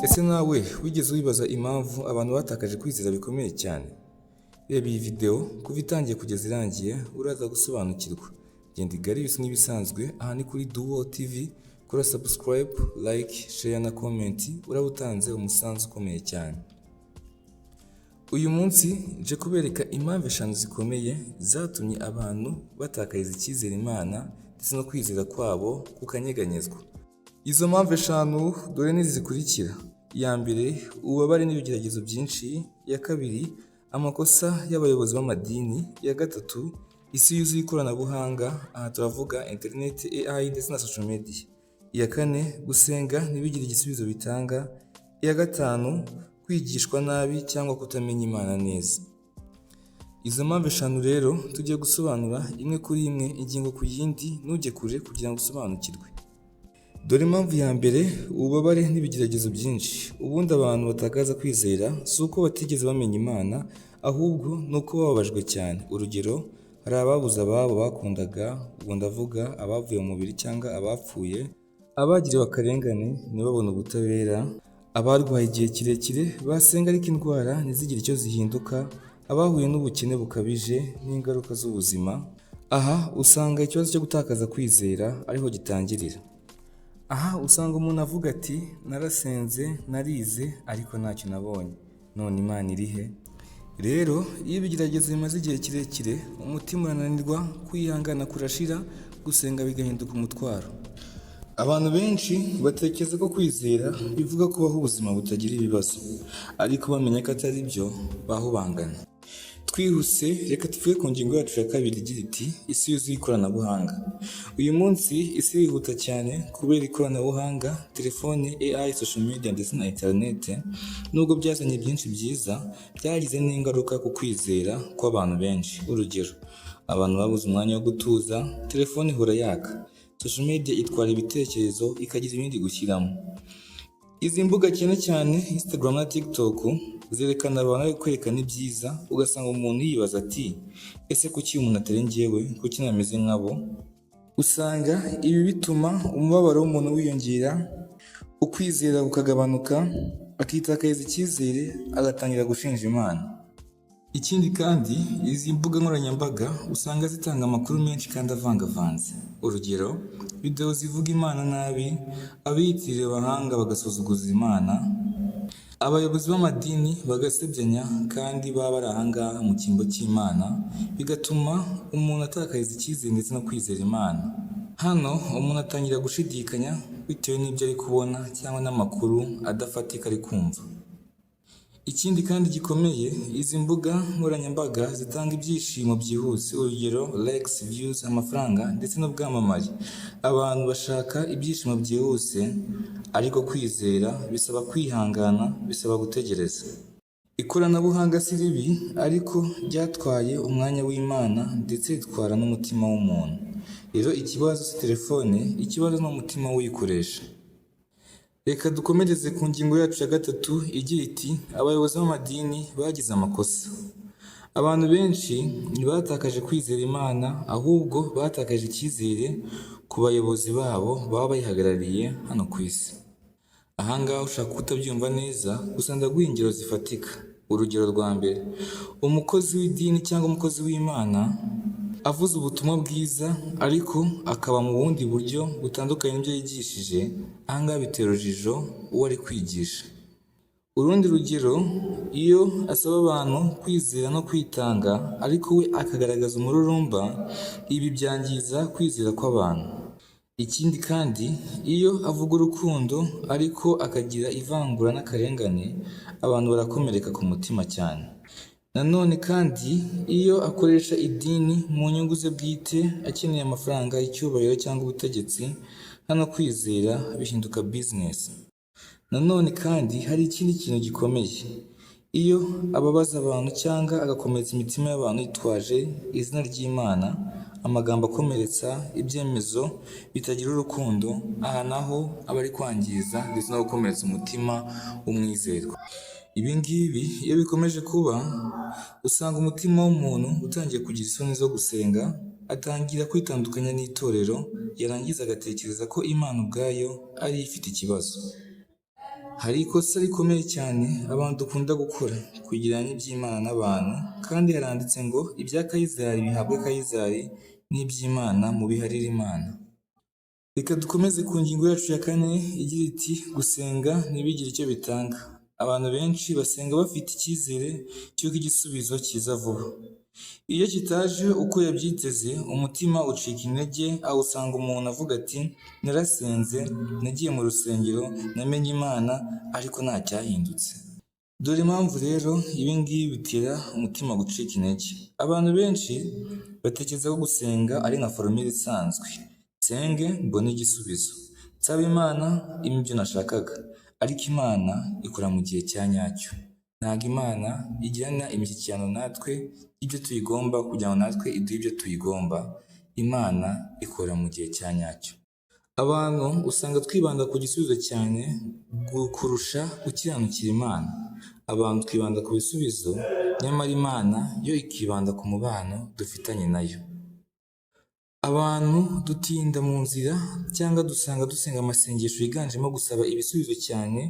Ese nawe wigeze wibaza impamvu abantu batakaje kwizera bikomeye cyane? Reba iyi video kuva itangiye kugeza irangiye uraza gusobanukirwa. Genda igari bisa nk'ibisanzwe, aha ni kuri Duo TV, kora subscribe, like, share na comment, uraba utanze umusanzu ukomeye cyane. Uyu munsi nje kubereka impamvu 5 zikomeye zatumye abantu batakariza icyizere Imana ndetse no kwizera kwabo kukanyeganyezwa. Izo mpamvu 5 dore n'izi zikurikira. Iya mbere, ububabare n'ibigeragezo byinshi. Iya kabiri, amakosa y'abayobozi b'amadini. Iya gatatu, isi yuzuye ikoranabuhanga, aha turavuga internet, AI ndetse na social media. Iya kane, gusenga ntibigire igisubizo bitanga. Iya gatanu, kwigishwa nabi cyangwa kutamenya Imana neza. Izo mpamvu 5 rero tugiye gusobanura imwe kuri imwe, ingingo ku yindi, ntujye kure kugira ngo usobanukirwe. Dore impamvu ya mbere, ububabare n'ibigeragezo byinshi. Ubundi abantu batakaza kwizera si uko batigeze bamenya Imana, ahubwo ni uko bababajwe cyane. Urugero, hari ababuze ababo bakundaga, ubwo ndavuga abavuye mu mubiri cyangwa abapfuye, abagiriwe akarengane ntibabone ubutabera, abarwaye igihe kirekire basenga ariko indwara ntizigire icyo zihinduka, abahuye n'ubukene bukabije n'ingaruka z'ubuzima. Aha usanga ikibazo cyo gutakaza kwizera ariho gitangirira. Aha usanga umuntu avuga ati narasenze, narize ariko ntacyo nabonye, none Imana irihe? Rero iyo ibigeragezo bimaze igihe kirekire, umutima urananirwa, kwihangana kurashira, gusenga bigahinduka umutwaro. Abantu benshi batekereza ko kwizera bivuga kubaho ubuzima butagira ibibazo, ariko bamenya ko atari byo bahubangana. Twihuse reka tuvuge ku ngingo yacu ya kabiri igira iti isi yuzuye ikoranabuhanga. Uyu munsi isi yihuta cyane kubera ikoranabuhanga, telefone, AI, social media ndetse na internet. Nubwo byazanye byinshi byiza, byagize n'ingaruka ku kwizera kw'abantu benshi. Urugero, abantu babuze umwanya wo gutuza, telefone ihora yaka, social media itwara ibitekerezo ikagira ibindi gushyiramo. Izi mbuga cyane Instagram na TikTok zerekana abantu bari kwerekana ibyiza, ugasanga umuntu yibaza ati ese kuki umuntu atari njyewe, kuki nameze nkabo? Usanga ibi bituma umubabaro w'umuntu wiyongera, ukwizera kukagabanuka, akitakariza icyizere, agatangira gushinja Imana. Ikindi kandi, izi mbuga nkoranyambaga usanga zitanga amakuru menshi kandi avangavanze. Urugero, video zivuga Imana nabi, abiyitirira abahanga bagasuzuguza Imana, abayobozi b'amadini bagasebyanya kandi baba bari ahangaha mu cyimbo cy'Imana, bigatuma umuntu atakariza icyizere ndetse no kwizera Imana. Hano umuntu atangira gushidikanya bitewe n'ibyo ari kubona cyangwa n'amakuru adafatika ari kumva. Ikindi kandi gikomeye, izi mbuga nkoranyambaga zitanga ibyishimo byihuse. Urugero, likes, views, amafaranga ndetse n'ubwamamare. Abantu bashaka ibyishimo byihuse, ariko kwizera bisaba kwihangana, bisaba gutegereza. Ikoranabuhanga si ribi, ariko ryatwaye umwanya w'Imana ndetse ritwara n'umutima w'umuntu. Rero ikibazo si telefone, ikibazo ni umutima w'uyikoresha. Reka dukomereze ku ngingo yacu ya gatatu igira iti abayobozi b'amadini bagize amakosa. Abantu benshi ntibatakaje kwizera Imana, ahubwo batakaje icyizere ku bayobozi babo baba bayihagarariye hano ku isi. Ahangaha ushaka kutabyumva neza, gusa ndaguha ingero zifatika. Urugero rwa mbere, umukozi w'idini cyangwa umukozi w'Imana avuze ubutumwa bwiza ariko akaba mu bundi buryo butandukanye n'ibyo yigishije, ahangaha bitera urujijo uwo ari kwigisha. Urundi rugero, iyo asaba abantu kwizera no kwitanga ariko we akagaragaza umururumba, ibi byangiza kwizera kw'abantu. Ikindi kandi, iyo avuga urukundo ariko akagira ivangura n'akarengane, abantu barakomereka ku mutima cyane. Nanone kandi, iyo akoresha idini mu nyungu ze bwite, akeneye amafaranga, icyubahiro cyangwa ubutegetsi, hano kwizera bihinduka business. Nanone kandi hari ikindi kintu gikomeye, iyo ababaza abantu cyangwa agakomeretsa imitima y'abantu yitwaje izina ry'Imana, amagambo akomeretsa, ibyemezo bitagira urukundo, aha naho aba ari kwangiza ndetse no gukomeretsa umutima w'umwizerwa. Ibi ngibi iyo bikomeje kuba, usanga umutima w'umuntu utangiye kugira isoni zo gusenga, atangira kwitandukanya n'itorero, yarangiza agatekereza ko Imana ubwayo ari ifite ikibazo. Hari ikosa rikomeye cyane abantu dukunda gukora, kwegeranya iby'Imana n'abantu, kandi haranditse ngo ibya Kayizari bihabwe Kayizari n'iby'Imana mubiharire Imana. Reka dukomeze ku ngingo yacu ya kane igira iti gusenga ntibigire icyo bitanga. Abantu benshi basenga bafite icyizere cy'uko igisubizo kiza vuba. Iyo kitaje uko yabyiteze, umutima ucika intege, aho usanga umuntu avuga ati narasenze, nagiye mu rusengero, namenye Imana ariko nta cyahindutse. Dore impamvu rero ibi ngibi bitera umutima gucika intege. Abantu benshi batekereza ko gusenga ari nka foromire isanzwe. Nsenge mbone igisubizo, nsaba Imana impa ibyo nashakaga, ariko Imana ikora mu gihe cya nyacyo. Ntabwo Imana igirana imishyikirano natwe ibyo tuyigomba kugira ngo natwe iduhe ibyo tuyigomba. Imana ikora mu gihe cya nyacyo. Abantu usanga twibanda ku gisubizo cyane kurusha gukiranukira Imana. Abantu twibanda ku bisubizo, nyamara Imana yo ikibanda ku mubano dufitanye nayo. Abantu dutinda mu nzira cyangwa dusanga dusenga amasengesho yiganjemo gusaba ibisubizo cyane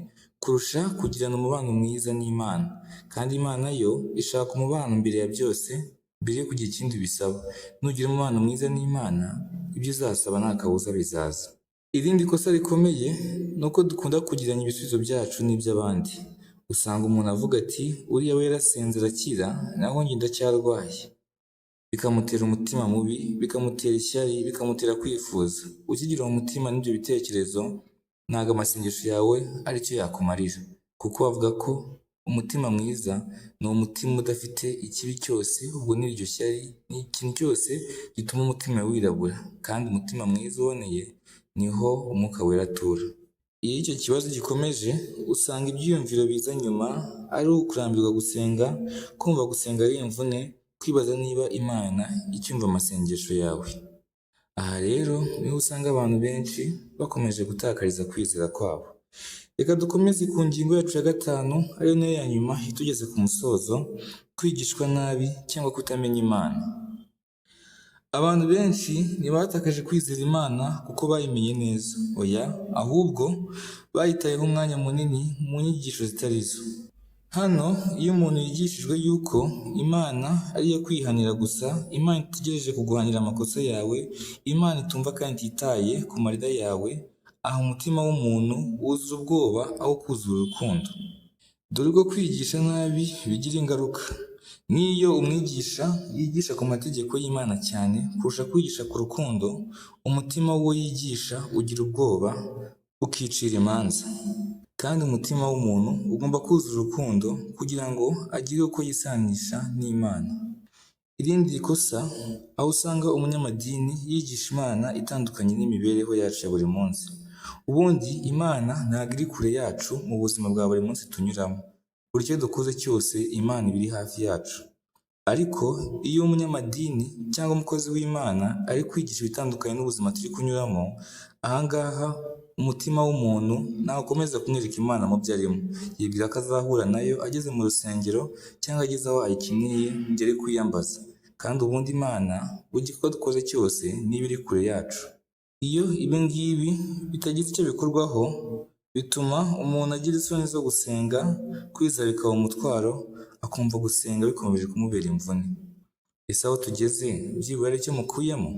kurusha kugirana umubano mwiza n'Imana. Kandi Imana yo ishaka umubano mbere ya byose, mbere yo kugira ikindi bisaba. Nugira umubano mwiza n'Imana, ibyo uzasaba nta kabuza bizaza. Irindi kosa rikomeye ni uko dukunda kugiranya ibisubizo byacu n'iby'abandi. Usanga umuntu avuga ati uriya we yarasenze arakira, naho njye ndacyarwaye. Bikamutera umutima mubi, bikamutera ishyari, bikamutera kwifuza. Ukigira uwo mutima n'ibyo bitekerezo, ntabwo amasengesho yawe aricyo yakumarira, kuko bavuga ko umutima mwiza ni umutima udafite ikibi cyose, ubwo n'iryo shyari ni ikintu cyose gituma umutima wirabura, kandi umutima mwiza uboneye niho umwuka wera atura. Iyo icyo kibazo gikomeje, usanga ibyiyumviro biza nyuma ari ukurambirwa gusenga, kumva gusenga ari imvune, kwibaza niba Imana icyumva amasengesho yawe. Aha rero niho usanga abantu benshi bakomeje gutakariza kwizera kwabo. Reka dukomeze ku ngingo yacu ya gatanu, ariyo nayo ya nyuma itugeze ku musozo, kwigishwa nabi cyangwa kutamenya Imana. Abantu benshi ntibatakaje kwizera Imana kuko bayimenye neza, oya, ahubwo bayitayeho umwanya munini mu nyigisho zitari zo. Hano iyo umuntu yigishijwe yuko Imana ari iyo kwihanira gusa, Imana itegereje kuguhanira amakosa yawe, Imana itumva kandi ititaye ku marira yawe, aha umutima w'umuntu wuzura ubwoba aho kuzura urukundo. Dore ko kwigisha nabi bigira ingaruka. N'iyo umwigisha yigisha ku mategeko y'Imana cyane kurusha kwigisha ku rukundo, umutima w'uwo yigisha ugira ubwoba, ukicira imanza. Kandi umutima w'umuntu ugomba kuzura urukundo kugira ngo agire uko yisanisha n'Imana. Irindi kosa, aho usanga umunyamadini yigisha Imana itandukanye n'imibereho yacu ya buri munsi. Ubundi Imana ntabwo iri kure yacu mu buzima bwa buri munsi tunyuramo. Buri cyo dukoze cyose Imana iba iri hafi yacu. Ariko iyo umunyamadini cyangwa umukozi w'Imana ari kwigisha ibitandukanye n'ubuzima turi kunyuramo, ahangaha umutima w'umuntu ntawe ukomeza kumwereka Imana mu byo arimo. Yibwira ko azahura nayo ageze mu rusengero cyangwa ageze aho ayikiniye ngo ari kwiyambaza. Kandi ubundi Imana buri gikorwa dukoze cyose niba iri kure yacu. Iyo ibi ngibi bitagize icyo bikorwaho, bituma umuntu agira isoni zo gusenga, kwizera bikaba umutwaro, akumva gusenga bikomeje kumubera imvune. Ese aho tugeze byibura ari cyo mukuyemo?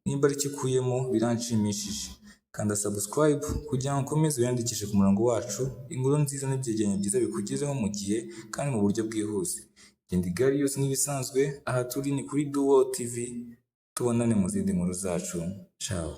Nimba ari cyo ukuyemo biranshimishije. Kanda subscribe kugira ngo ukomeze wiyandikishe ku murongo wacu, inkuru nziza n'ibyegeranyo byiza bikugezeho mu gihe kandi mu buryo bwihuse. Ndi Garius nk'ibisanzwe, aha turi ni kuri Duo TV, tubonane mu zindi nkuru zacu. Ciao.